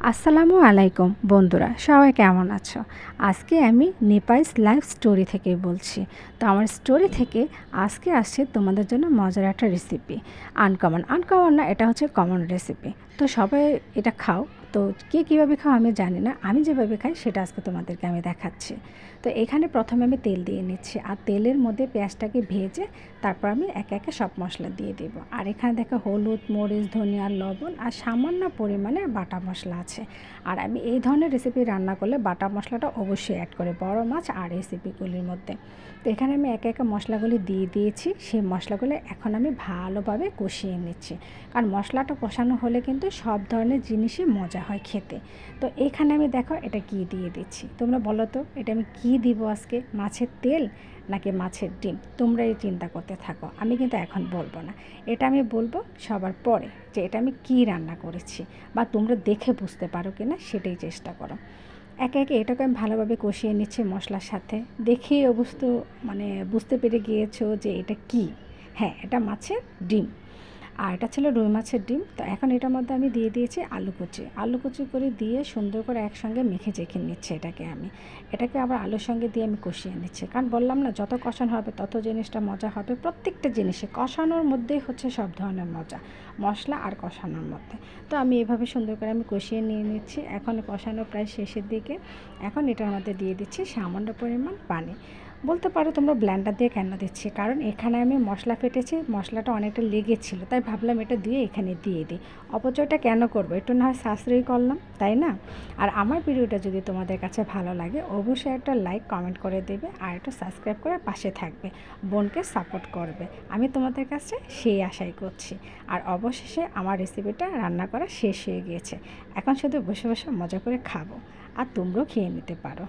আসসালামু আলাইকুম বন্ধুরা, সবাই কেমন আছো? আজকে আমি নেপাইস লাইফ স্টোরি থেকে বলছি। তো আমার স্টোরি থেকে আজকে আসছে তোমাদের জন্য মজার একটা রেসিপি। আনকমন না, এটা হচ্ছে কমন রেসিপি। তো সবাই এটা খাও। তো কে কীভাবে খাও আমি জানি না, আমি যেভাবে খাই সেটা আজকে তোমাদেরকে আমি দেখাচ্ছি। তো এখানে প্রথমে আমি তেল দিয়ে নিচ্ছি, আর তেলের মধ্যে পেঁয়াজটাকে ভেজে তারপর আমি একে একে সব মশলা দিয়ে দেব। আর এখানে দেখো হলুদ, মরিচ, ধনিয়া, লবণ আর সামান্য পরিমাণে বাটা মশলা আছে। আর আমি এই ধরনের রেসিপি রান্না করলে বাটা মশলাটা অবশ্যই অ্যাড করে বড় মাছ আর রেসিপিগুলির মধ্যে। তো এখানে আমি একে একে মশলাগুলি দিয়ে দিয়েছি। সেই মশলাগুলো এখন আমি ভালোভাবে কষিয়ে নিচ্ছি, কারণ মশলাটা কষানো হলে কিন্তু সব ধরনের জিনিসই মজা হয় খেতে। তো এখানে আমি দেখো এটা কি দিয়ে দিচ্ছি, তোমরা বলো তো এটা আমি কি দিব আজকে? মাছের তেল নাকি মাছের ডিম? তোমরা এই চিন্তা করতে থাকো, আমি কিন্তু এখন বলবো না। এটা আমি বলবো সবার পরে যে এটা আমি কি রান্না করেছি, বা তোমরা দেখে বুঝতে পারো কি না সেটাই চেষ্টা করো। একে একে এটাকে আমি ভালোভাবে কষিয়ে নিচ্ছি মশলার সাথে। দেখেই অবশ্য বুঝতে পেরে গিয়েছো যে এটা কি। হ্যাঁ, এটা মাছের ডিম, আর এটা ছিল রুই মাছের ডিম। তো এখন এটার মধ্যে আমি দিয়ে দিয়েছি আলু কুচি করে দিয়ে সুন্দর করে একসঙ্গে মেখে চেখে নিচ্ছে এটাকে আবার আলুর সঙ্গে দিয়ে আমি কষিয়ে নিচ্ছি, কারণ বললাম না যত কষানো হবে তত জিনিসটা মজা হবে। প্রত্যেকটা জিনিসে কষানোর মধ্যেই হচ্ছে সব ধরনের মজা, মশলা আর কষানোর মধ্যে। তো আমি এভাবে সুন্দর করে আমি কষিয়ে নিয়ে নিচ্ছি। এখন কষানো প্রায় শেষের দিকে। এখন এটার মধ্যে দিয়ে দিচ্ছি সামান্য পরিমাণ পানি। বলতে পারো তোমরা ব্লেন্ডার দিয়ে কেন দিচ্ছি, কারণ এখানে আমি মশলা ফেটেছি, মশলাটা অনেকটা লেগেছিলো, তাই ভাবলাম এটা দিয়ে এখানে দিয়ে দিই। অপচয়টা কেন করবো, একটু না হয় সাশ্রয়ী করলাম, তাই না? আর আমার ভিডিওটা যদি তোমাদের কাছে ভালো লাগে অবশ্যই একটা লাইক কমেন্ট করে দেবে, আর একটা সাবস্ক্রাইব করে পাশে থাকবে, বোনকে সাপোর্ট করবে। আমি তোমাদের কাছে সেই আশাই করছি। আর অবশেষে আমার রেসিপিটা রান্না করা শেষ হয়ে গিয়েছে। এখন শুধু বসে বসে মজা করে খাবো, আর তোমরাও খেয়ে নিতে পারো।